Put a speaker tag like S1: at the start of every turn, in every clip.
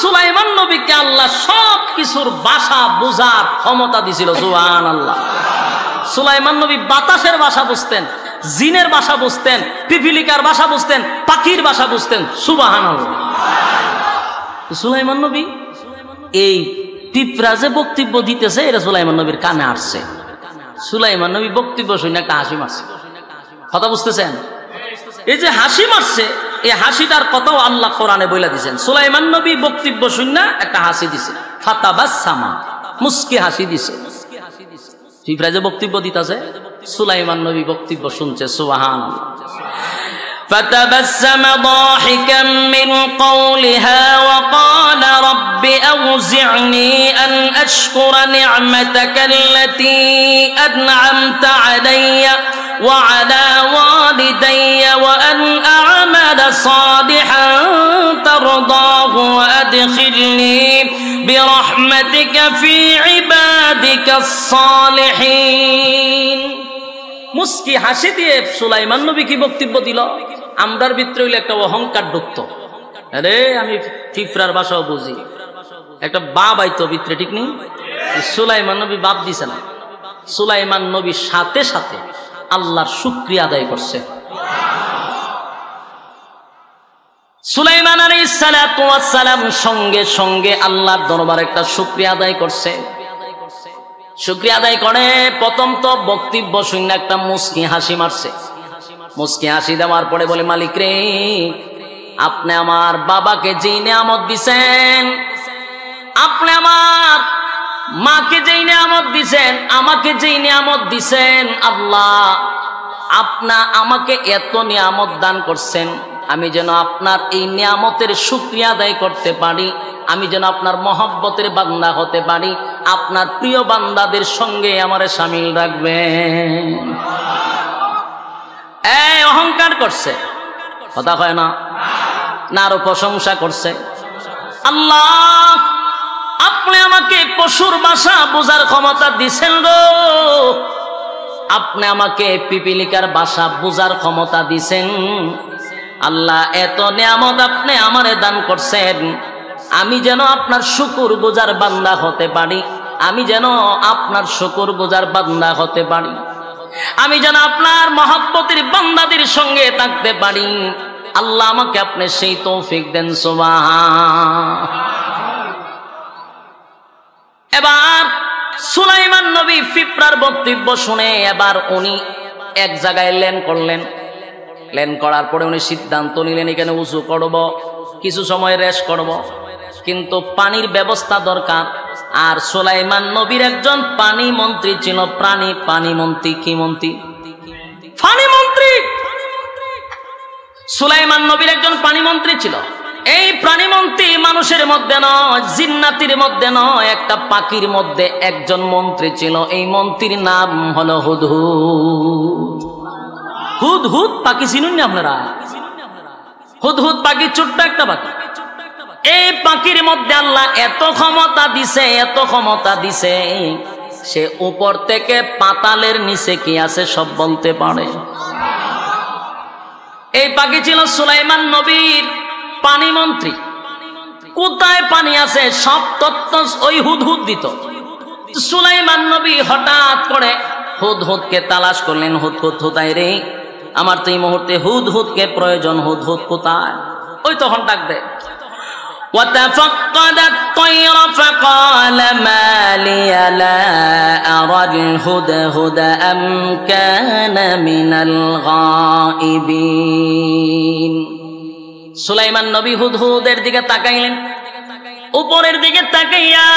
S1: সুলাইমান নবীকে আল্লাহ সব কিছুর ভাষা বোঝার ক্ষমতা দিছিল। সুবহানাল্লাহ। সুলাইমান নবী বাতাসের ভাষা বুঝতেন, জিনের ভাষা বুঝতেন, পিপিলিকার ভাষা বুঝতেন, পাখির ভাষা বুঝতেন। সুবহানাল্লাহ। সুলাইমান নবী এই পিঁপড়া যে বক্তব্য দিতেছে এটা সুলাইমান নবীর কানে আসছে। সুলাইমান নবী বক্তব্য শুনে একটা হাসি মারছে। কথা বুঝতেছেন? এই যে হাসি মারছে, এই হাসিটার কথাও আল্লাহ কোরআনে বইলা দিয়েছেন। সুলাইমান নবী বক্তব্য শুনে একটা হাসি দিছে, ফাতাবাসসামা, মুস্কি হাসি দিছে। পিঁপড়া যে বক্তব্য দিতেছে, সুলাইমান নবী বক্তব্য শুনছে। সুবহানাল্লাহ। فتبسم ضاحكا من قولها وقال رب أوزعني أن أشكر نعمتك التي أنعمت علي وعلى والدي وأن أعمل صالحا ترضاه وأدخلني برحمتك في عبادك الصالحين। মুস্কি হাসি দিয়ে সুলাইমান নবী কি বক্তব্য দিল? আমরার ভিতরে হইলে একটা অহংকার ঢুকতো, আরে আমি ফিফরার ভাষাও বুঝি, একটা বাপ আইতো ভিতরে, ঠিক নেই? সুলাইমান নবী বাপ দিছে না। সুলাইমান নবীর সাথে সাথে আল্লাহর শুকরিয়া আদায় করছে। সুলাইমান আলাইহিস সালাতু ওয়াস সালাম সঙ্গে সঙ্গে আল্লাহর দরবারে একটা শুকরিয়া আদায় করছে। শুকরিয়া আদায় করে প্রথম তো বক্তব্য শুনে একটা মুস্কি হাসি মারছে। মুস্কি হাসি দেওয়ার পরে বলে, মালিক রে, আপনি আমার বাবাকে যেই নিয়ামত দিছেন, আপনি আমার মাকে যেই নিয়ামত দিছেন, আমাকে যেই নিয়ামত দিছেন, আল্লাহ আপনা আমাকে এত নিয়ামত দান করছেন, আমি যেন আপনার এই নিয়ামতের শুকরিয়া আদায় করতে পারি, আমি যেন আপনার মহব্বতের বান্দা হতে পারি, আপনার প্রিয় বান্দাদের সঙ্গে আমারে শামিল রাখবেন। এই অহংকার করছে, কথা হয় না, না আরো প্রশংসা করছে। আল্লাহ আপনি আমাকে পশুর ভাষা বোঝার ক্ষমতা দিছেন গো, আপনি আমাকে পিপিলিকার ভাষা বোঝার ক্ষমতা দিছেন। আল্লাহ এত নিয়ামত আপনি আমারে দান করছেন, আমি যেন আপনার শুকর গুজার বান্দা হতে পারি, আমি যেন আপনার শুকর গুজার বান্দা হতে পারি, আমি যেন আপনার মহব্বতের বান্দাদের সঙ্গে থাকতে পারি। আল্লাহ আমাকে আপনি সেই তৌফিক দেন। সুবহানাল্লাহ। এবার সুলাইমান নবী ফিপরার বক্তব্য শুনে এবার উনি এক জায়গায় ল্যান্ড করলেন। ল্যান্ড করার পরে উনি সিদ্ধান্ত নিলেন এখানে উঁচু করব, কিছু সময় রেস্ট করব, কিন্তু পানির ব্যবস্থা দরকার। আর সুলাইমান নবীর একজন পানি মন্ত্রী ছিল, পানি মন্ত্রী। কি মন্ত্রী? পানি মন্ত্রী। সুলাইমান নবীর একজন পানি মন্ত্রী ছিল। এই প্রাণী মন্ত্রী মানুষের মধ্যে নয়, জিন্নাতির মধ্যে নয়, একটা পাখির মধ্যে একজন মন্ত্রী ছিল। এই মন্ত্রীর নাম হলো হুদহুদ। হুদহুদ পাখি চিনুন না আপনারা? হুদহুদ পাখি ছোট্ট একটা পাখি। এই পাখির মধ্যে আল্লাহ এত ক্ষমতা দিছে, এত ক্ষমতা দিছে, সে উপর থেকে পাতালের নিচে কি আছে সব বলতে পারে। এই পাখি ছিল সুলাইমান নবীর পানি মন্ত্রী। কোথায় পানি আছে সব তথ্য ওই হুদহুদ দিত। সুলাইমান নবী হঠাৎ করে হুদহুদকে তালাশ করলেন। হুদহুদ কোথায় রে? আমার তো এই মুহূর্তে হুদহুদকে প্রয়োজন। হুদহুদ কোথায়? ওই তখন ডাক দেয়, وتفقد الطير فقال ما لي لا أرى الهدهد أم كان من الغائبين। সুলাইমান নবী হুদহুদের দিকে তাকাইলেন। উপরের দিকে তাকাইয়া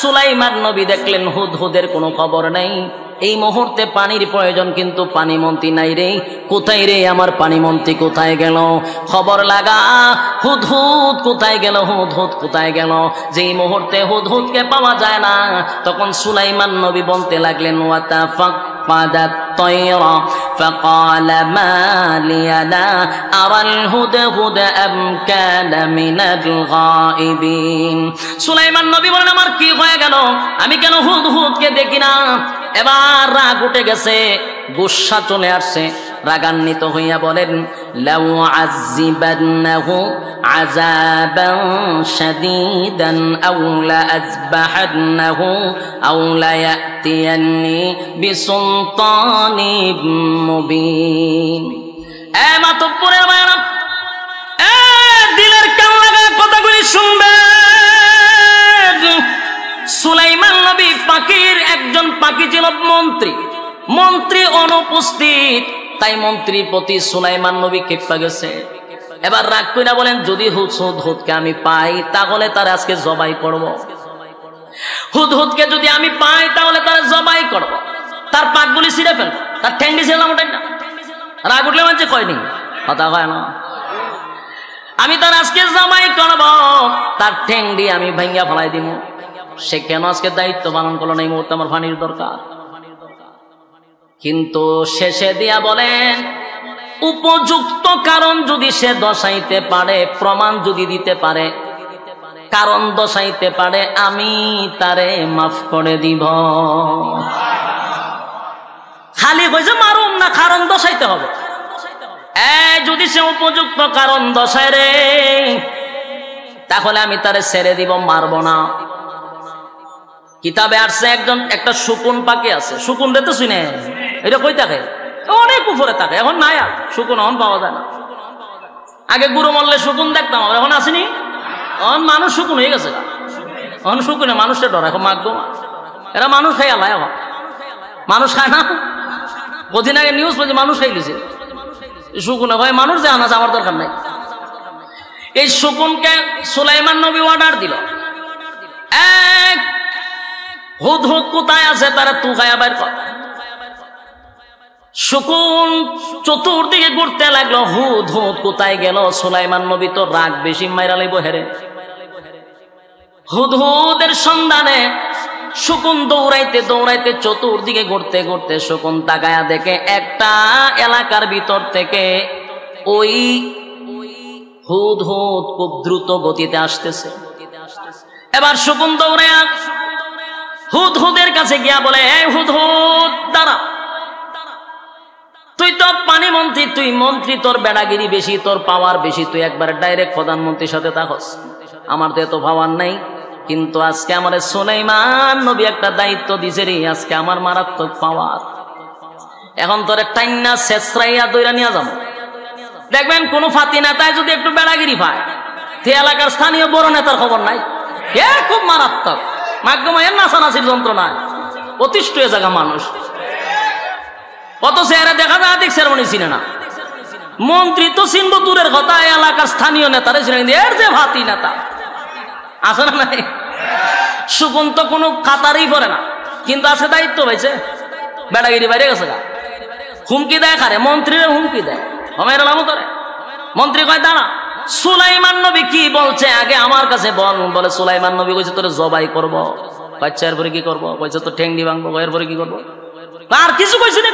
S1: সুলাইমান নবী দেখলেন হুদহুদের কোনো খবর নাই। এই মুহূর্তে পানির প্রয়োজন, কিন্তু পানি মন্ত্রী নাই রে। কোথায় রে আমার পানি মন্ত্রী? কোথায় গেল? খবর লাগা, হুদহুদ কোথায় গেল? হুদহুদ কোথায় গেল? যেই মুহূর্তে হুদহুদকে পাওয়া যায় না, তখন সুলাইমান নবী বলতে লাগলেন, وتفقد الطير فقال ما لي لا أرى الهدهد أم كان من الغائبين। সুলাইমান নবী বলেন, আমার কি হয়ে গেল? আমি কেন হুদহুদকে দেখি না? এবার রাগ উঠে গেছে, গুসা চলে আসছে। রাগান্বিত হইয়া বলেন, লাউ আযিবান্নাহু আযাবান শাদীদান আও লা আযবাহান্নাহু আও লা ইয়াতিয়ান্নি বিসুলতানিম মুবিন। এ মাতব্বরের ভাইরা, এ দিলের কান লাগায় কথাগুলি শুনবেন। সুলাইমান নবী পাখির একজন পাখি ছিল মন্ত্রী, মন্ত্রী অনুপস্থিত, তাই মন্ত্রীর প্রতি সুলাইমান নবী ক্ষেপা গেছে। এবার রাগ কইরা বলেন, যদি হুদহুদকে আমি পাই তাহলে তার আজকে জবাই করব। হুদহুদকে যদি আমি পাই তাহলে তার জবাই করব, তার পাকগুলি ছিঁড়ে ফেল, তার ঠ্যাংটি ছিলাম ওটাই না। রাগ উঠলে মানে কয়নি কথা হয় না, আমি তার আজকে জবাই করব, তার ঠ্যাংটি আমি ভাঙ্গা ফেলাই দিব। সে কেন আজকে দায়িত্ব পালন করলো না? এই মুহূর্তে আমার পানির দরকার। কিন্তু শেষে দিয়া বলেন, উপযুক্ত কারণ যদি সে দশাইতে পারে, প্রমাণ যদি দিতে পারে, কারণ দশাইতে পারে, আমি তারে মাফ করে দিব। খালি কইছে মারুম না, কারণ দশাইতে হবে। যদি সে উপযুক্ত কারণ দশায় রে, তাহলে আমি তারে ছেড়ে দিব, মারব না। কিতাবে আসছে একটা শকুন পাখি আছে, শকুন রে তো শুনে, এটা কই থাকে? অনেক উপরে থাকে, এখন নাই আর শকুন, এখন পাওয়া যায় না। আগে গুরু মল্লে শকুন দেখতাম, এখন আসেনি। এখন মানুষ শকুন হয়ে গেছে, এখন শকুনে মানুষটা ডর, এখন মাগবো এরা মানুষ খাই আলায়, এখন মানুষ খায় না। কদিন আগে নিউজ বলছে মানুষ খাই দিছে শকুনে, ভাই মানুষ যে আনা আমার দরকার নাই। এই শকুনকে সুলাইমান নবী অর্ডার দিল, এক হুদহুদ কোথায় আছে তারা তুকায়া বাইর কর। শকুন চতুর্দিকে ঘুরতে লাগলো, হুদহুদ কোথায় গেল? সুলাইমান নবী তো রাগ বেশি, মাইরা লাইব হেরে। হুদহুদের সন্ধানে শকুন দৌড়াইতে দৌড়াইতে চতুর্দিকে ঘুরতে ঘুরতে শকুন তাকায়া দেখে একটা এলাকার ভিতর থেকে ওই হুদহুদ খুব দ্রুত গতিতে আসতেছে। এবার শকুন দৌড়ায়া হুদহুদের কাছে গিয়া বলে, এই হুদহুদ দাঁড়া, তুই তো পানি মন্ত্রী, তুই মন্ত্রী, তোর বেড়াগিরি বেশি, তোর পাওয়ার বেশি, তুই একবার ডাইরেক্ট প্রধানমন্ত্রীর সাথে থাকস, আমার তো এত পাওয়ার নাই। কিন্তু আজকে আমার সুলাইমান নবী একটা দায়িত্ব দিছে রে, আজকে আমার মারাত্মক পাওয়ার। এখন তোর টাইনা শেষরাইয়া দইরা নিয়ে যাবো। দেখবেন কোন ফাতি নেতায় যদি একটু বেড়াগিরি পায়, সে এলাকার স্থানীয় বড় নেতার খবর নাই, এ খুব মারাত্মক, মাধ্যমের নাচানাচির যন্ত্রণায় অতিষ্ঠ হয়ে জায়গা মানুষ। কত চেহারা দেখা যায়, আদিক সেরেমনি চিনে না। মন্ত্রী তো চিনব দূরের কথা, এলাকার স্থানীয় নেতারে চিনে, এর যে ভাতি নেতা আছে না নাই। শকুন তো কোনো কাতারই পড়ে না, কিন্তু আছে দায়িত্ব পাইছে, বেড়াগিরি বাইরে গেছে গা। হুমকি দেয় খারে, মন্ত্রীরা হুমকি দেয়, মন্ত্রী কয় দাঁড়া, সুলাইমান নবী কি বলছে আগে আমার কাছে বল। বলে সুলাইমান নবী কইছে তোরে জবাই করব। বাচ্চা এরপরে কি করবো? কইছে তো ঠেংডি ভাঙবো। এরপরে কি করবো? আর কিছু কইছি না,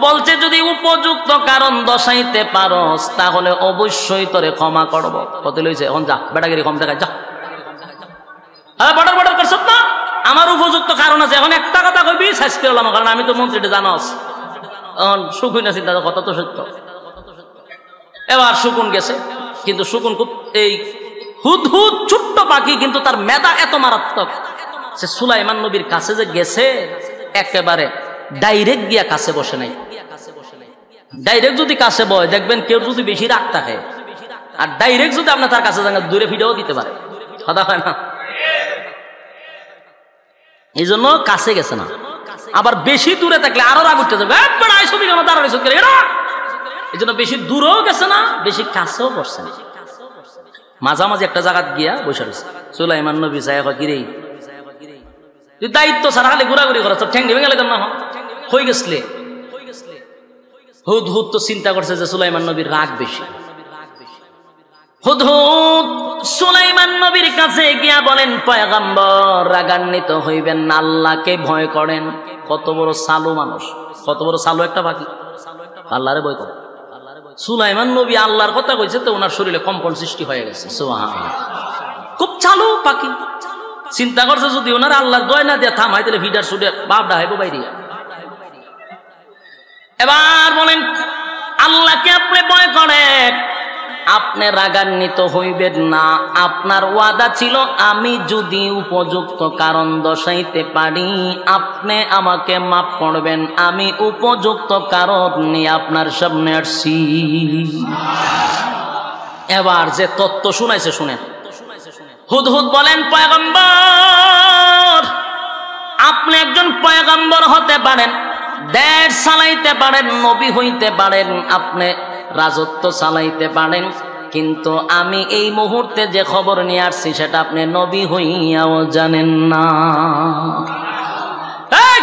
S1: বলছে যদি উপযুক্ত কারণ দশাইতে পারস তাহলে অবশ্যই তোরে ক্ষমা করবো। কত লইছে? এখন যা, বেটাগিরি কম দেখায়, যা। বর্ডার বর্ডার করছ না, আমার উপযুক্ত কারণ আছে। এখন একটা কথা কইবি, শেষ করলাম, কারণ আমি তো মন্ত্রীটা জানাস। শুকুন না, চিন্তা কথা তো সত্য। এবার শকুন গেছে, কিন্তু শকুন খুব এই হুদহুদ ছোট্ট পাখি, কিন্তু তার মেধা এত মারাত্মক। সে সুলাইমান নবীর কাছে যে গেছে, একেবারে ডাইরেক্ট গিয়া কাছে বসে নাই। ডাইরেক্ট যদি কাছে বয়, দেখবেন কেউ যদি বেশি রাগ থাকে, আর ডাইরেক্ট যদি আপনার তার কাছে যান, দূরে ফিরেও দিতে পারে, কথা হয় না। এই জন্য কাছে গেছে না। আবার বেশি দূরে থাকলে আরো রাগ উঠতে যাবে, এই জন্য বেশি দূরেও গেছে না, বেশি কাছেও বসছে না, মাঝামাঝি একটা জায়গা গিয়া বসে রয়েছে। সুলাইমান নবী সাহেব কিরে, তুই দায়িত্ব ছাড়া খালি ঘোরাঘুরি করা, তোর ঠ্যাং ভেঙে গেলে না হয়ে গেছলে। হুদহুদ তো চিন্তা করছে যে সুলাইমান নবীর রাগ বেশি। হুদহুদ সুলাইমান নবীর কাছে গিয়া বলেন, পয়গম্বর রাগান্বিত হইবেন না, আল্লাহকে ভয় করেন। কত বড় সালু মানুষ, কত বড় সালু একটা পাখি, আল্লাহরে ভয় করে। সুলাইমান নবী আল্লাহর কথা কইছে তো ওনার শরীরে কম্পন সৃষ্টি হয়ে গেছে। সুবহানাল্লাহ, খুব চালু পাখি। চিন্তা করছে যদি ওনার আল্লাহর দয় না দিয়ে থামাই, তাহলে ভিডার সুডে বাপ ডাহাইবো বাইরে। এবার বলেন, আল্লাহকে আপনি ভয় করেন, আপনি রাগান্বিত হইবেন না। আপনার ওয়াদা ছিল আমি যদি উপযুক্ত কারণ দর্শাইতে পারি আপনি আমাকে মাফ করবেন। আমি উপযুক্ত কারণ নিয়ে আপনার সামনে আসছি। এবার যে তত্ত্ব শুনাইছে শুনেন। হুদহুদ বলেন, পয়গম্বর আপনি একজন পয়গম্বর হতে পারেন, দেশ চালাইতে পারেন, নবী হইতে পারেন, আপনি রাজত্ব চালাইতে পারেন, কিন্তু আমি এই মুহূর্তে যে খবর নিয়ে আসছি সেটা আপনি নবী হইয়াও জানেন না।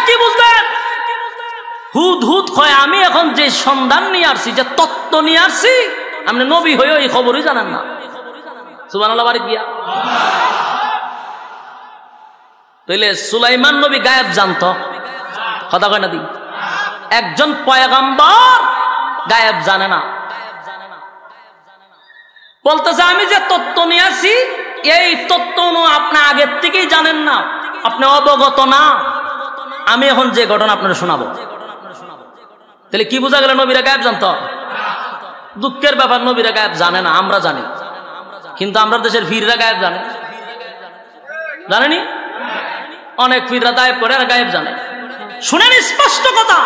S1: কি বুঝলেন? হুদহুদ কয় আমি এখন যে সন্ধান নিয়ে আসছি, যে তত্ত্ব নিয়ে আসছি, আপনি নবী হইও এই খবরই জানেন না। সুবহানাল্লাহ বাড়ি গিয়া তাইলে সুলাইমান নবী গায়েব জানতো? কথা কয় না দি? একজন পয়গম্বর গায়েব জানে না। বলতেছে আমি যে তত্ত্ব নিয়ে আসি এই তত্ত্ব আপনি আগের থেকেই জানেন না, আপনি অবগত না। আমি এখন যে ঘটনা আপনারা শোনাবো, তাহলে কি বোঝা গেল? নবীরা গায়েব জানতো? দুঃখের ব্যাপার, নবীরা গায়েব জানে না, আমরা জানি। কিন্তু আমরা দেশের পীররা গায়েব জানে, জানেনি? অনেক পীররা দায়েব করে আর গায়েব জানে। শুনেন স্পষ্ট কথা,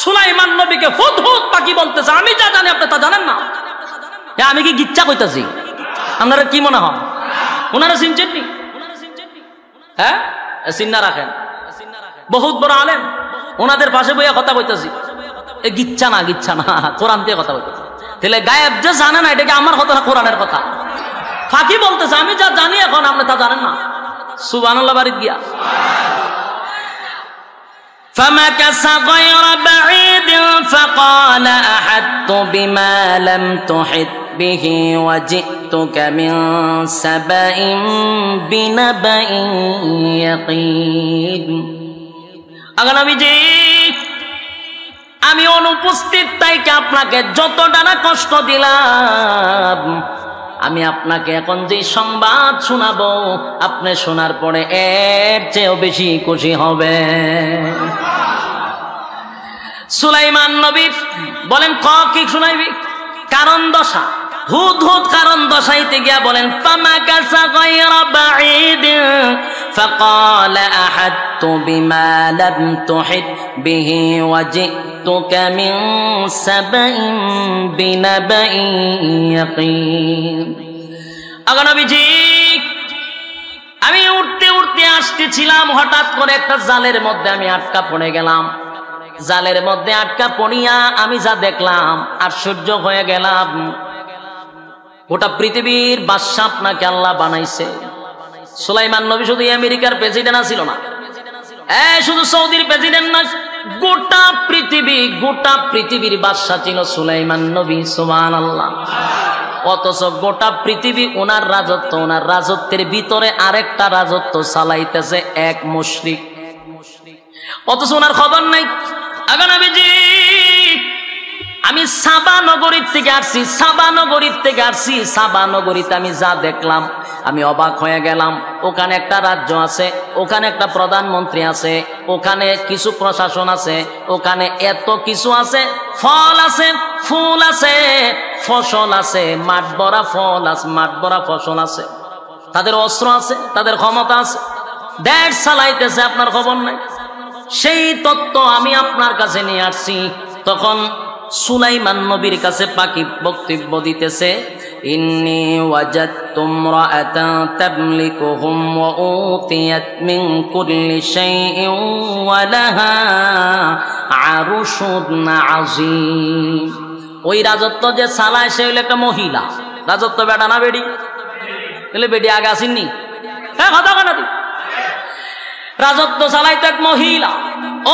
S1: সুলাইমান নবীকে হুদহুদ পাখি বলতেছে আমি যা জানি আপনি তা জানেন না। আমি কি গিচ্ছা কইতাছি? আপনারা কি মনে হয় ওনারা চিনছেন নি? হ্যাঁ, চিন্না রাখেন, বহুত বড় আলেম, ওনাদের পাশে বইয়া কথা কইতাছি। এ গিচ্ছা না, গিচ্ছা না, কোরআন দিয়ে কথা কইতাছি। তাহলে গায়েব যে জানে না, এটা কি আমার কথা না কোরআনের কথা? ফাঁকি বলতেছে আমি যা জানি এখন আপনি তা জানেন না। সুবহানাল্লাহ বাড়ি গিয়া فمكث غير بعيد فقال أحطت بما لم تحط به وجئتك من سبأ بنبأ يقين। আগে নবীজি আমি অনুপস্থিত তাইকে আপনাকে যতটা না কষ্ট দিলাম, আমি আপনাকে এখন যে সংবাদ শোনাবো আপনি শোনার পরে এর চেয়েও বেশি খুশি হবে। সুলাইমান নবী বলেন কি শোনাইবি? কারণ দশা। হুদহুদ কারণ দশাইতে গিয়া বলেন ফামাকাসা গায়রা বাঈদ ফাকালা আহাদতু বিমা লাম তুহিত বিহি ওয়াজিতুকা মিন সাবাইন বিনাবাইন ইয়াকিন। আগা নবীজি আমি উঠতে উঠতে আসতেছিলাম, হঠাৎ করে একটা জালের মধ্যে আমি আটকা পড়ে গেলাম। জালের মধ্যে আটকা পড়িয়া আমি যা দেখলাম আশ্চর্য হয়ে গেলাম। গোটা পৃথিবীর বাদশা আপনাকে আল্লাহ বানাইছে। সুলাইমান নবী শুধু আমেরিকার প্রেসিডেন্ট ছিল না, শুধু সৌদির প্রেসিডেন্ট না, গোটা পৃথিবীর বাদশা ছিল সুলাইমান নবী। সুবহানাল্লাহ। অথচ গোটা পৃথিবী ওনার রাজত্ব, ওনার রাজত্বের ভিতরে আরেকটা রাজত্ব চালাইতেছে এক মুশরিক, অথচ ওনার খবর নাই। আগে নবীজি আমি সাবা নগরীর থেকে আসছি, সাবা নগরীতে আমি যা দেখলাম আমি অবাক হয়ে গেলাম। ওখানে একটা রাজ্য আছে, ওখানে একটা প্রধানমন্ত্রী আছে, ওখানে কিছু প্রশাসন আছে, ওখানে এত কিছু আছে, ফল আছে, ফুল আছে, ফসল আছে, মাঠ ভরা ফল আছে, মাঠ ভরা ফসল আছে, তাদের অস্ত্র আছে, তাদের ক্ষমতা আছে, দেশ চালাইতেছে, আপনার খবর নাই। সেই তত্ত্ব আমি আপনার কাছে নিয়ে আসছি। তখন সুলাইমান নবীর কাছে পাখি বক্তব্য দিতেছে, ইন্নী ওয়াজাদতু ইমরাআতান তামলিকুহুম ওয়া উতিয়াত মিন কুল্লি শাইইন ওয়া লাহা আরশুন আযীম। ওই রাজত্ব যে চালায় সে হইল একটা মহিলা। রাজত্ব বেটা না বেডি? এলে বেডি আগে আসেননি? হ্যাঁ, কথা কেনা তুই? রাজত্ব চালাইতো এক মহিলা।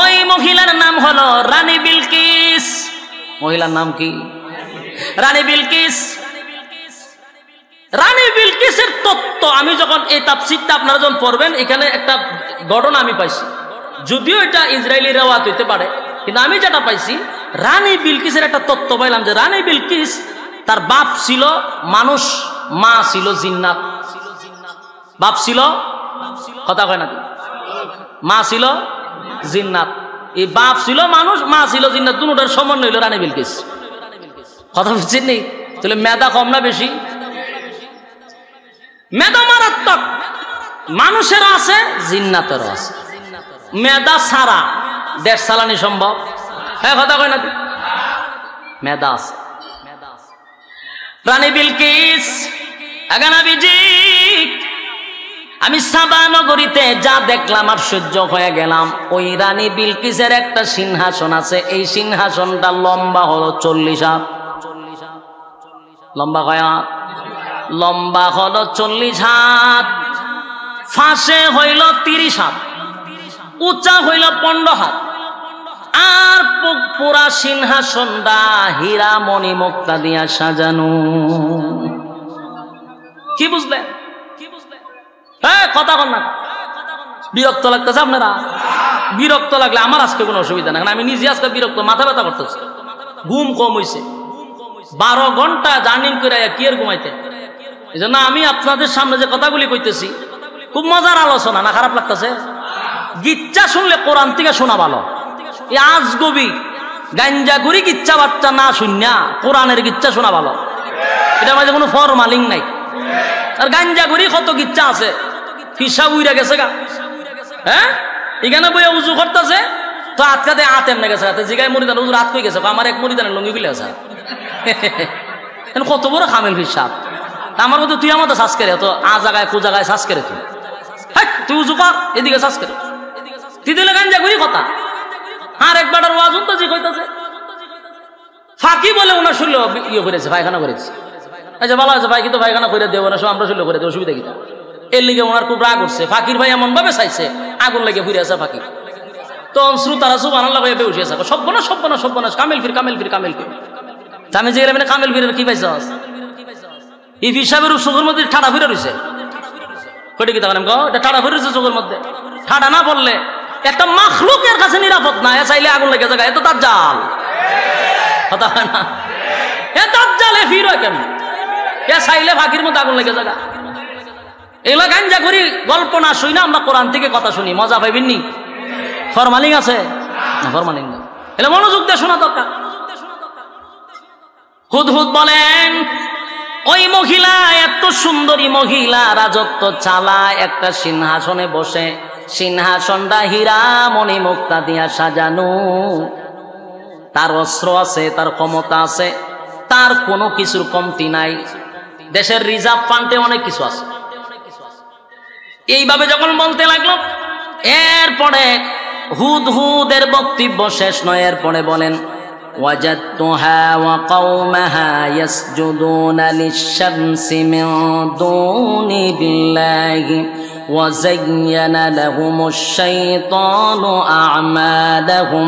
S1: ওই মহিলার নাম হলো রানী বিলকিস। মহিলার নাম কি? রানী বিলকিস। রানী বিলকিসের তত্ত্ব আমি যখন এই তাফসীরটা আপনারা যখন পড়বেন, এখানে একটা ঘটনা আমি পাইছি, যদিও এটা ইসরায়েলি রেওয়াত হইতে পারে, কিন্তু আমি যেটা পাইছি রানী বিলকিসের একটা তত্ত্ব পাইলাম যে রানী বিলকিস তার বাপ ছিল মানুষ, মা ছিল জিন্নাত। বাপ ছিল, কথা কয় না, মা ছিল জিন্নাত। এই বাপ ছিল মানুষ, মা ছিল জিন্নাত, দুটোটার সমন্বয় হইল রানী বিলকিস। কথা বুঝছেন নি? তাহলে মেধা কম না বেশি? মেধা মারাত্মক, মানুষেরও আছে জিন্নাতেরও আছে। মেধা ছাড়া দেশ চালানি সম্ভব? হ্যাঁ কথা কয় না? মেধা আছে। রানী বিলকিস, আমি সাবা নগরীতে যা দেখলাম আর সহ্য হয়ে গেলাম। ওই রানী বিলকিসের একটা সিংহাসন আছে, এই সিংহাসনটা লম্বা হলো 40 হাত। লম্বা কয় হাত? লম্বা হলো 40 হাত, ফাঁসে হইল 30 হাত, উঁচা হইল 15 হাত। আর পুরা সিংহাসনটা হীরা মণি মুক্তা দিয়া সাজানো। কি বুঝলেন? হ্যাঁ কথা বল না। বিরক্ত লাগতেছে আপনারা? বিরক্ত লাগলে আমার আজকে কোনো অসুবিধা না, কারণ আমি নিজে আজকে বিরক্ত, মাথা ব্যথা করতেছি, ঘুম কম হয়েছে। 12 ঘন্টা জার্নি করে কি আর ঘুমাইতে। এই জন্য আমি আপনাদের সামনে যে কথাগুলি কইতেছি খুব মজার আলোচনা, না খারাপ লাগতেছে? গিচ্ছা শুনলে কোরআন থেকে শোনা ভালো। এই আজগবি গাঞ্জা করি গিচ্ছা বাচ্চা না শুননা কোরআনের গিচ্ছা শোনা ভালো। এটা মাঝে কোনো ফরমালিং নাই। আর গাঞ্জা করি কত গিচ্ছা আছে, হিসাব উইরা গেছে গা। হ্যাঁ এখানে বইয়া উজু করতেছে তো আটকাতে আতেম না গেছে, জিগায় মরিদান উজুর আত কই গেছে, আমার এক মরিদানের লুঙ্গি বিলে আছে। কত বড় খামেল হিসাব। আমার মতো তুই আমাদের শ্বাস করে তো আ জায়গায় কু জায়গায় শ্বাস করে তুই। হ্যাঁ তুই উজু কর, এদিকে শ্বাস করে তুই দিলে গাঞ্জা করি কথা। আর একবার ওয়াজ তো জি কইতাছে ফাঁকি বলে ওনার শুনল ইয়ে করেছে, পায়খানা করেছে। আচ্ছা ভালো আছে ভাই, কিন্তু পায়খানা করে দেবো না, সব আমরা শুনলে করে দেবো, অসুবিধা কিনা? এর লিগে ওনার খুব রাগ উঠছে। ফাঁকির ভাই এমন ভাবে চাইছে আগুন লেগে ফিরে আছে ফাঁকি। তো শ্রোতারা সুবহানাল্লাহ ভাই বেউসে আছে, সব্বনাশ সব্বনাশ সব্বনাশ, কামেল ফির কামেল ফির কামেল ফির। আমি যে মানে কামেল ফিরের কি পাইছ? এই হিসাবের চোখের মধ্যে ঠাডা ফিরে রয়েছে। কটি কি তাহলে এটা ঠাডা ফিরে রয়েছে চোখের মধ্যে। ঠাডা না পড়লে একটা মাখলুকের কাছে নিরাপদ না, এ চাইলে আগুন লেগে যাবে। এত তার জাল কথা হয় না? এ তার জালে ফির হয় কেন? এ চাইলে ফাঁকির মধ্যে আগুন লেগে যাবে। এগুলো গাঞ্জা করি গল্প না শুই না, আমরা কোরআন থেকে কথা শুনি, মজা পাইবেন নি? ফরমালিং আছে না? ফরমালিং না, এলে মনোযোগ দিয়ে শোনা দরকার। হুদহুদ বলেন ওই মহিলা, এত সুন্দরী মহিলা রাজত্ব চালায় একটা সিংহাসনে বসে। সিংহাসনটা হীরা মণি মুক্তা দিয়া সাজানো। তার অস্ত্র আছে, তার ক্ষমতা আছে, তার কোনো কিছুর কমতি নাই। দেশের রিজার্ভ ফান্ডে অনেক কিছু আছে। এইভাবে যখন বলতে লাগলো, এরপরে হুদহুদের বক্তব্য শেষ নয়, এরপরে বলেন وجدتها وقومها يسجدون للشمس من دون الله وزين لهم الشيطان أعمالهم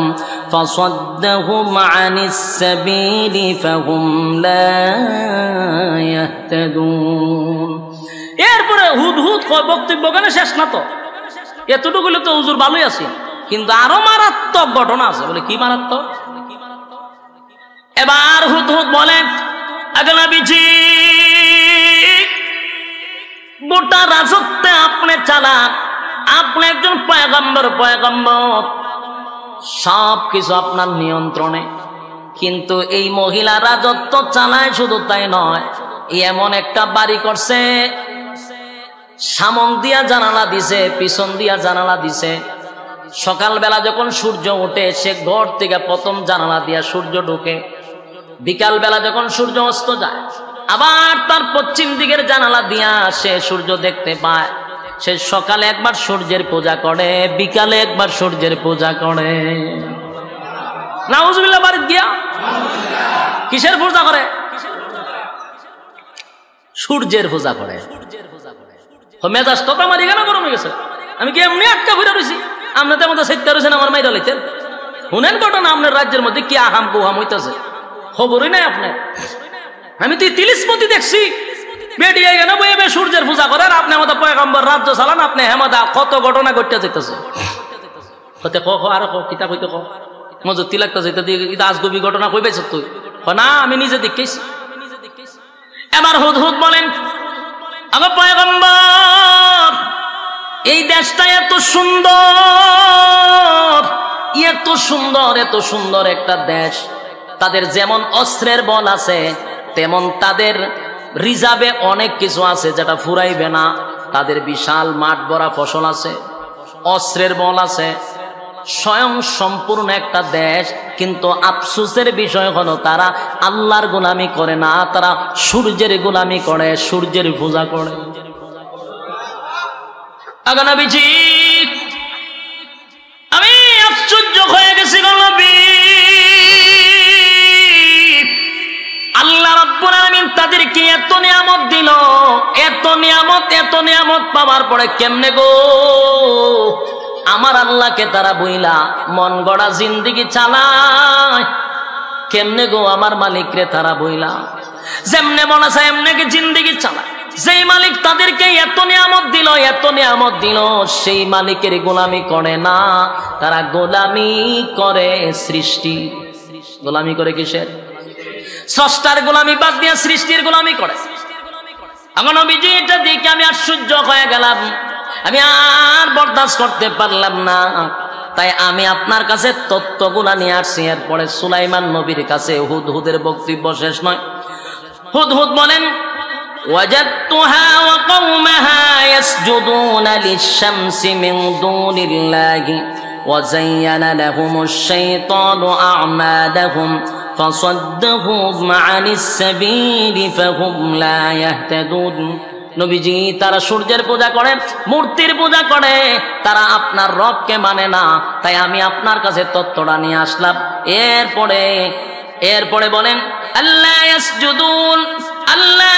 S1: فصدهم عن السبيل فهم لا يهتدون। এরপরে হুদহুদ বক্তব্য কেন শেষ না? তো এতটুকু তো হুজুর ভালোই আছে, কিন্তু আরো মারাত্মক ঘটনা আছে। বলে কি মারাত্মক? এবার হুদহুদ বলেন আগলাবিজি গোটা রাজত্বে আপনি চালান, আপনি একজন পয়গম্বর, পয়গম্বর সব কিছু আপনার নিয়ন্ত্রণে। কিন্তু এই মহিলা রাজত্ব চালায়, শুধু তাই নয়, এমন একটা বাড়ি করছে, সামন দিয়া জানালা দিছে, পিছন দিয়া জানালা দিছে। সকালবেলা যখন সূর্য ওঠে সে ঘর থেকে প্রথম জানালা দিয়া সূর্য ঢোকে, বিকাল বেলা যখন সূর্য অস্ত যায় আবার তার পশ্চিম দিকের জানালা দিয়া সে সূর্য দেখতে পায়। সে সকালে একবার সূর্যের পূজা করে, বিকালে একবার সূর্যের পূজা করে। নাউজুবিল্লাহ, বাড়ি গিয়া কিসের পূজা করে? সূর্যের পূজা করে। মেজাজ তো আমার এখানে গরম হয়ে গেছে। আমি কি এমনি আটকা ঘুরে রয়েছি? আপনাদের মতো সেটটা রয়েছেন আমার মাইরা লাইতেন। শুনেন ঘটনা আপনার রাজ্যের মধ্যে কি আহাম কুহাম হইতেছে, খবরই নাই আপনার। আমি তো তিলিসমতি দেখছি বেডিয়ে এখানে বইবে সূর্যের পূজা করে, আর আপনি আমাদের পয়গম্বর রাজ্য চালান। আপনি হেমাদা কত ঘটনা ঘটতে যেতেছে। হতে আর কিতাব হইতে মজুতি লাগতেছে, এটা আজগবি ঘটনা কই পাইছ তুই? না আমি নিজে দেখেছি। এবার হুদহুদ বলেন আমার পয়গম্বর, এই দেশটা এত সুন্দর, এত সুন্দর, এত সুন্দর একটা দেশ, তাদের যেমন অস্ত্রের বল আছে, তেমন তাদের রিজার্ভে অনেক কিছু আছে যেটা ফুরাইবে না। তাদের বিশাল মাঠ ভরা ফসল আছে, অস্ত্রের বল আছে, স্বয়ং সম্পূর্ণ একটা দেশ। কিন্তু আফসোসের বিষয় হলো তারা আল্লাহর গোলামি করে না, তারা সূর্যের গোলামি করে, সূর্যের পূজা করে। আগে নবীজি, আমি আশ্চর্য হয়ে গেছি গো নবী, আল্লাহ রাব্বুল আলামিন তাদেরকে এত নিয়ামত দিল, এত নিয়ামত পাওয়ার পরে কেমনে গো আমার আল্লাহকে তারা বইলা মন গড়া জিন্দেগি চালায়? কেমনে গো আমার মালিকরে তারা বইলা যেমনে মনে চায় এমনি কি জিন্দেগি চালায়? যেই মালিক তাদেরকে এত নিয়ামত দিল, সেই মালিকের গোলামি করে না, তারা গোলামি করে সৃষ্টি। গোলামি করে কিসের? স্রষ্টার গোলামি বাদ দিয়ে সৃষ্টির গোলামি করে। এখন নবীজি এটা দেখে আমি আশ্চর্য হয়ে গেলাম, আমি আর বরদাস্ত করতে পারলাম না। তাই আমি আপনার কাছে তত্ত্বগুলা নিয়ে আসছি। এরপরে সুলাইমান নবীর কাছে হুদহুদের বক্তব্য শেষ নয়। হুদহুদ বলেন, ওয়াজাদতুহা ওয়া কওমাহা ইয়াসজুদুনা লিশ-শামসি মিন দুনিল্লাহি ওয়া যায়্যানা লাহুমুশ শাইতানু আ'মালাহুম ফাসাদ্দাহুম আনিস সাবিলি ফাহুম লা ইয়াহতাদুন। নবীজি, তারা সূর্যের পূজা করে, মূর্তির পূজা করে, তারা আপনার রবকে মানে না। তাই আমি আপনার কাছে তত্ত্বটা নিয়ে আসলাম। এরপরে বলেন, আল্লাহ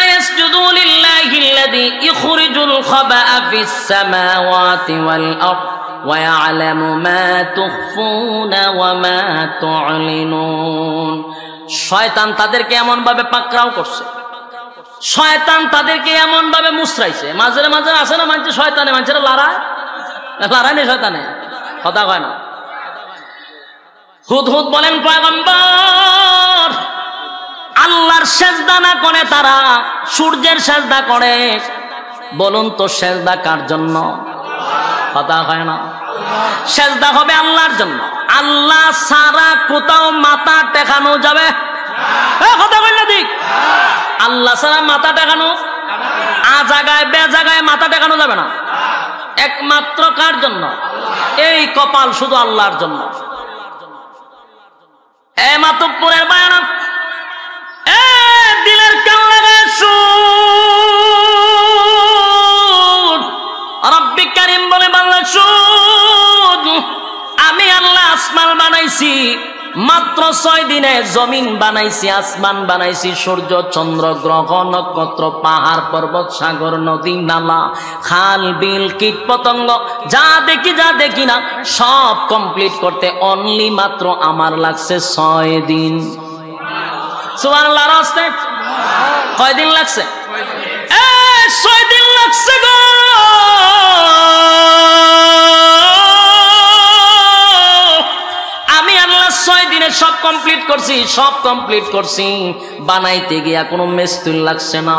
S1: ইয়াসজুদু লিল্লাহিল্লাযী ইখরিজুল খাবা'a ফিস সামাওয়াতি ওয়াল আরদ ওয়া ইয়া'লামু মা তুখফুনা ওয়া মা তু'লিনুন। শয়তান তাদেরকে এমন ভাবে পাকড়াও করছে, শয়তান তাদেরকে এমন ভাবে মুসরাইছে। মাঝে মাঝে আসে না মানুষ শয়তানে, মানুষেরা লড়ায় নেই, শয়তানে কথা কয় না। হুদহুদ বলেন, পয়গম্বর, আল্লাহর সেজদা না করে তারা সূর্যের সেজদা করে। বলুন তো সেজদা কার জন্য? কথা হয় না। সেজদা হবে আল্লাহর জন্য। আল্লাহ ছাড়া কোথাও মাথা টেকানো যাবে? কথা বল না ঠিক। আল্লাহ ছাড়া মাথা টেকানো, আ জায়গায় বে জায়গায় মাথা টেকানো যাবে না। একমাত্র কার জন্য? এই কপাল শুধু আল্লাহর জন্য। এ মাতব্বরের বায়ানাত, এ দিলের কান লাগায় শুন। রব্বি কারীম বলে, বাংলা শুন, আমি আল্লাহ আসমান বানাইছি মাত্র 6 দিনে, জমিন বানাইছি, আসমান বানাইছি, সূর্য চন্দ্র গ্রহ নক্ষত্র পাহাড় পর্বত সাগর নদী নালা খাল বিল কীট পতঙ্গ যা দেখি না সব কমপ্লিট করতে অনলি মাত্র আমার লাগছে 6 দিন। সুবহানাল্লাহ। রাস্তে কয় দিন লাগছে? 6 দিন লাগছে গো। আমি আল্লাহ 6 দিনে সব কমপ্লিট করছি। বানাইতে গিয়া কোনো মিস্ত্রি লাগছে না।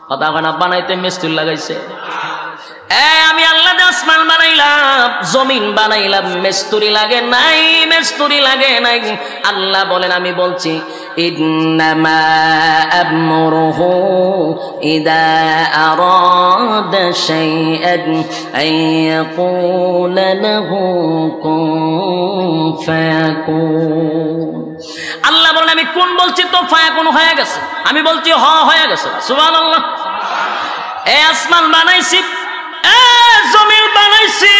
S1: কথা কয় না, বানাইতে মিস্ত্রি লাগাইছে। আমি আল্লাহ আসমান বানাইলাম, জমিন বানাইলাম, মিস্ত্রি লাগে নাই। আল্লাহ বলেন, আমি বলছি, ইন্নামা আমরুহু ইযা আরাদা শাইআন আইয়াকুলা লাহু কুন ফায়াকুন। আল্লাহ বলেন, আমি কোন বলছি তো ফায়াকুন হয়ে গেছে, আমি বলছি হয়ে গেছে। সুবহানাল্লাহ। এই আসমান বানাইছি, জমিন বানাইছি,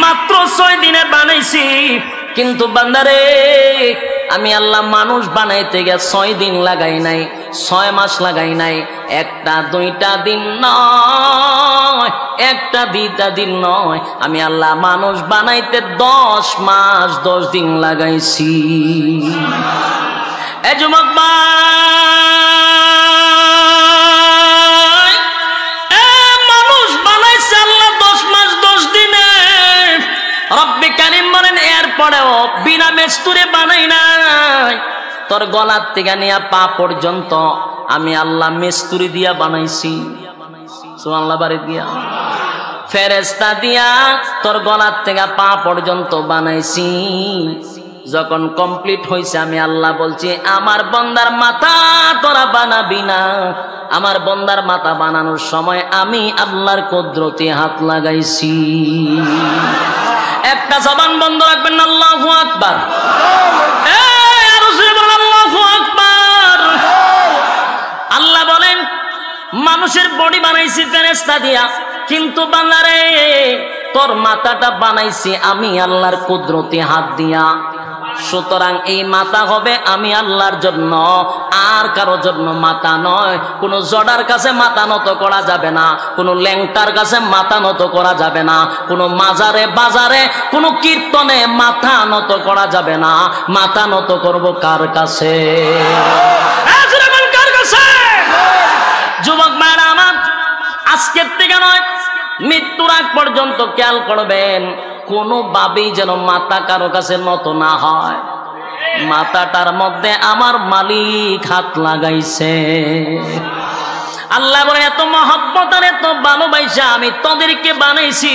S1: মাত্র 6 দিনে বানাইছি। কিন্তু বান্দারে, আমি আল্লাহ মানুষ বানাইতে গিয়ে 6 দিন লাগাই নাই, 6 মাস লাগাই নাই, 1-2 দিন নয়, 1-2 দিন নয়, আমি আল্লাহ মানুষ বানাইতে 10 মাস 10 দিন লাগাইছি। এ যুবক ভাই, মানুষ বানাইছে আল্লাহ 10 মাস 10 দিনে। রব্বি কারীম বলেন, এরপরেও বিনা মিস্ত্রি বানাই নাই। তোর গলার থেকে নিয়ে পা পর্যন্ত আমি আল্লাহ মিস্ত্রি দিয়া বানাইছি। সুবহানাল্লাহ। বাড়ি দিয়া ফেরেশতা দিয়া তোর গলার থেকে পা পর্যন্ত বানাইছি। যখন কমপ্লিট হয়েছে আমি আল্লাহ বলছি আমার বান্দার মাথা তোরা বানাবি না। আমার বান্দার মাথা বানানোর সময় আমি আল্লাহর কুদরতে হাত লাগাইছি। একটা জবান বন্ধ রাখবেন না, আল্লাহু আকবার। আল্লাহু আকবার। আল্লাহ বলেন মানুষের বডি বানাইছি ফেরেশতা দিয়া, কিন্তু বান্দারে তোর মাথাটা বানাইছি আমি আল্লাহর কুদরতে হাত দিয়া। সুতরাং এই মাথা হবে আমি আল্লাহর জন্য, আর কারো জন্য মাথা নয়। কোনো জড়ার কাছে মাথা নত করা যাবে না, কোনো ল্যাংটার কাছে মাথা নত করা যাবে না, কোনো মাজারে বাজারে কোনো কীর্তনে মাথা নত করা যাবে না। মাথা নত করব কার কাছে? যুবক ভাইরা আমার, আজকের থেকে নয় মৃত্যুর আগ পর্যন্ত খেয়াল করবেন কোনোভাবেই যেন মাথা কারো কাছে নত না হয়। মাথাটার মধ্যে আমার মালিক হাত লাগাইছে। আল্লাহ বলে এত মহব্বত আর এত ভালোবাসা আমি তোদেরকে বানাইছি,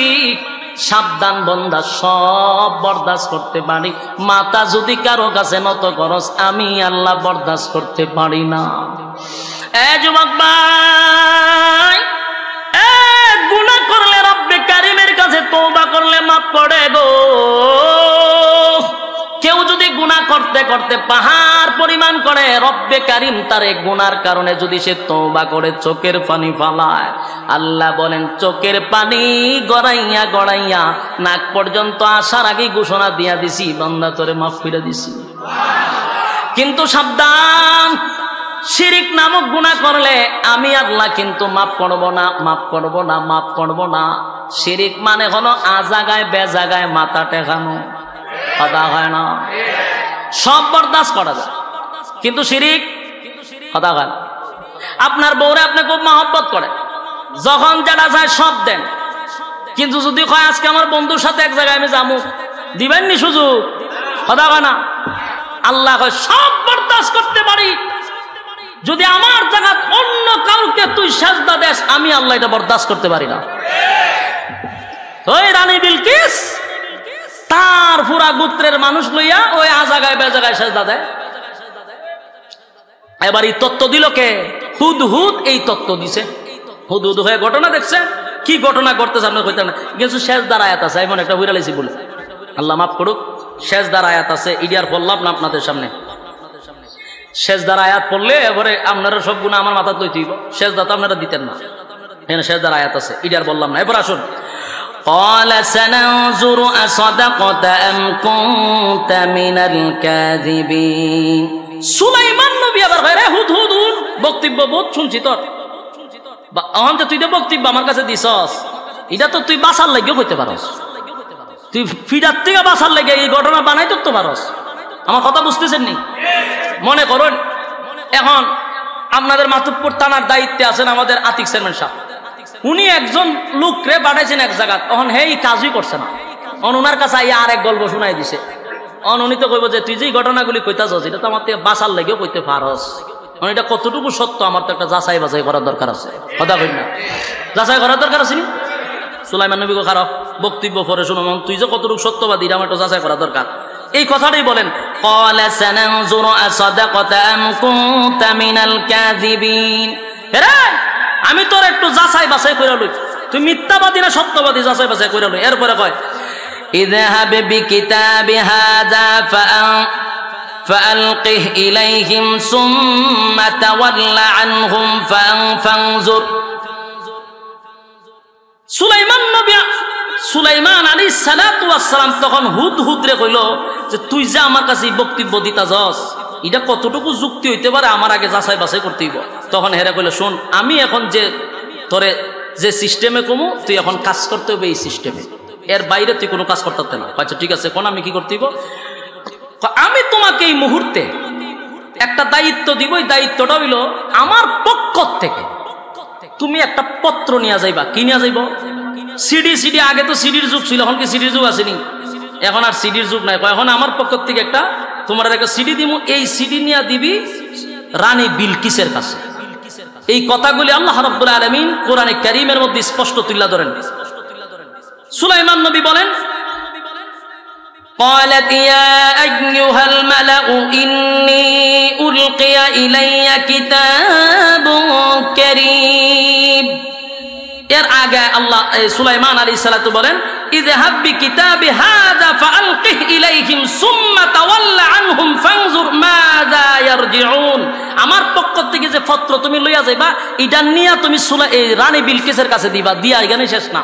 S1: সাবধান বান্দা সব বরদাস্ত করতে পারি, মাথা যদি কারো কাছে নত করস আমি আল্লাহ বরদাস্ত করতে পারি না। যুবক ভাই, গুনাহ করলে রব্বে কারিমের কাছে তওবা করলে মাফ করে গো। কেউ যদি গুনাহ করতে করতে পাহাড় পরিমাণ করে, রব্বে কারিম তার এই গুনার কারণে যদি সে তওবা করে চোখের পানি ফালায়, আল্লাহ বলেন চোখের পানি গড়াইয়া গড়াইয়া নাক পর্যন্ত আসার আগেই ঘোষণা দিয়া দিছি বান্দা তোরে মাফ করে দিছি। কিন্তু সাবধান, শিরিক নামক গুনাহ করলে আমি আল্লাহ কিন্তু মাফ করব না, মাফ করব না, মাফ করব না। শিরিক মানে হলো আজাগায় বেজাগায় মাথা টেকানো, কথা হয় না? সব বরদাস্ত করা যায়, কিন্তু শিরিক কথা হয় না। আপনার বউরে আপনি খুব মহব্বত করে, যখন যেটা চায় সব দেন, কিন্তু যদি কয় আজকে আমার বন্ধুর সাথে এক জায়গায় আমি যাবো, দিবেন নি সুযোগ? কথা হয় না? আল্লাহ কয় সব বরদাস্ত করতে পারি, যদি আমার জায়গা অন্য কাউকে তুই সেজদা দেস আমি আল্লাহ এটা বরদাস্ত করতে পারি না। ওই রানী বিলকিস তার পুরা গোত্রের মানুষ লইয়া ওই আজাগায় বেজাগায় সেজদা দেয়। এবার এই তত্ত্ব দিল কে? হুদহুদ এই তত্ত্ব দিছে। হুদহুদ হয়ে ঘটনা দেখছে, কি ঘটনা ঘটতেছে আপনি কইতেন না, কিছু সেজদার আয়াত আছে, এমন একটা বুঝা লাইছি বলে আল্লাহ মাফ করুক। সেজদার আয়াত আছে, ইডিয়ার বললাম না আপনাদের সামনে। সেজদার আয়াত পড়লে এবারে আপনারা সব গুনাহ আমার মাথা লইতে হইব, সেজদা তো আপনারা দিতেন না। এখানে সেজদার আয়াত আছে, ইডিয়ার বললাম না। এবার আসুন, قال سننظر أصدقت أم كنت من الكاذبين। সুলাইমান নবী আবার কয় রে হুদহুদ বক্তব্য বহুত শুনছি তোর, এখন যে তুই যে বক্তব্য আমার কাছে দিছস এটা তো তুই বাঁচার লাগিও কইতে পারস, তুই ফিরার থেকে বাঁচার লাগে এই ঘটনা বানাই তো পারস। আমার কথা বুঝতেছেন নি? মনে করুন এখন আপনাদের মাতুব্বর থানার দায়িত্বে আছেন আমাদের আতিক চেয়ারম্যান সাহেব, উনি একজন লোকরে পাঠাইছেন এক জায়গা, তখন হেই কাজই করছে না, ওনার কাছে আর এক গল্প শুনাই দিছে। উনি তো কইব যে তুই যে ঘটনাগুলি কইতাছস এটা তো আমার থেকে বাঁচার লাগেও কইতে পারস, এটা কতটুকু সত্য আমার তো একটা যাচাই বাছাই করার দরকার আছে। কথা কই না? যাচাই করার দরকার আছে নি? সুলাইমান নবী খারাপ বক্তব্য পরে শুনো, তুই যে কতটুকু সত্যবাদী আমার একটু যাচাই করা দরকার। এই কথাটাই বলেন, ক্বালা সানানজুরু আসাদাকাতা আম কুনতা মিনাল কাযিবিন। রে আমি তোর একটু যাচাই বাছাই কইরা লই, তুই মিথ্যাবাদী না সত্যবাদী যাচাই বাছাই কইরা লই। এরপরে কয় ইযহাব বিকিতাবি হাযা فألقه إليهم ثم تول عنهم فانظر। সুলাইমান আলাইহিস সালাতু ওয়াস সালাম তখন হুদহুদ রে কইল যে তুই যে আমার কাছে বক্তব্য দিতাছস এটা কতটুকু যুক্তি হইতে পারে আমার আগে যাচাই বাছাই করতে হইব। তখন হেরে কইল শোন, আমি এখন যে তোরে যে সিস্টেমে কমু তুই এখন কাজ করতে হবে এই সিস্টেমে, এর বাইরে তুই কোনো কাজ করতে না। আচ্ছা ঠিক আছে, কোন আমি কি করতে হইব? আমি তোমাকে এই মুহূর্তে একটা দায়িত্ব দিব, এই দায়িত্বটা হইল আমার পক্ষ থেকে তুমি একটা পত্র নিয়ে যাইবা। কি নিয়ে যাইব? সিডি। আগে তো সিডির যুগ ছিল, এখন কি সিডির যুগ আসেনি? এখন আর সিডির যুগ নাই। এখন আমার পক্ষ থেকে একটা তোমার একটা সিডি দিব, এই সিডি নিয়ে দিবি রানী বিলকিসের কাছে। এই কথাগুলি আল্লাহ রাব্বুল আলামিন কোরআনে কারীমের মধ্যে স্পষ্ট তুলে ধরেন। সুলাইমান নবী বলেন, قالت يا أيها الملأ إني ألقي إلي كتاب كريم। এর আগে আল্লাহ সুলাইমান আলাইহিস সালাতু বলেন, ইযহাব বিকিতাবি হাযা ফাআলকিহ ইলাইহিম সুম্মা তাওয়াল্লা আনহুম ফানজুর মাযা ইয়ারজিউন। আমার পক্ষ থেকে যে পত্র তুমি লইয়া যাইবা, এটা নিয়া তুমি রানী বিলকিসের কাছে দিবা, দিয়া এখানে শেষ না।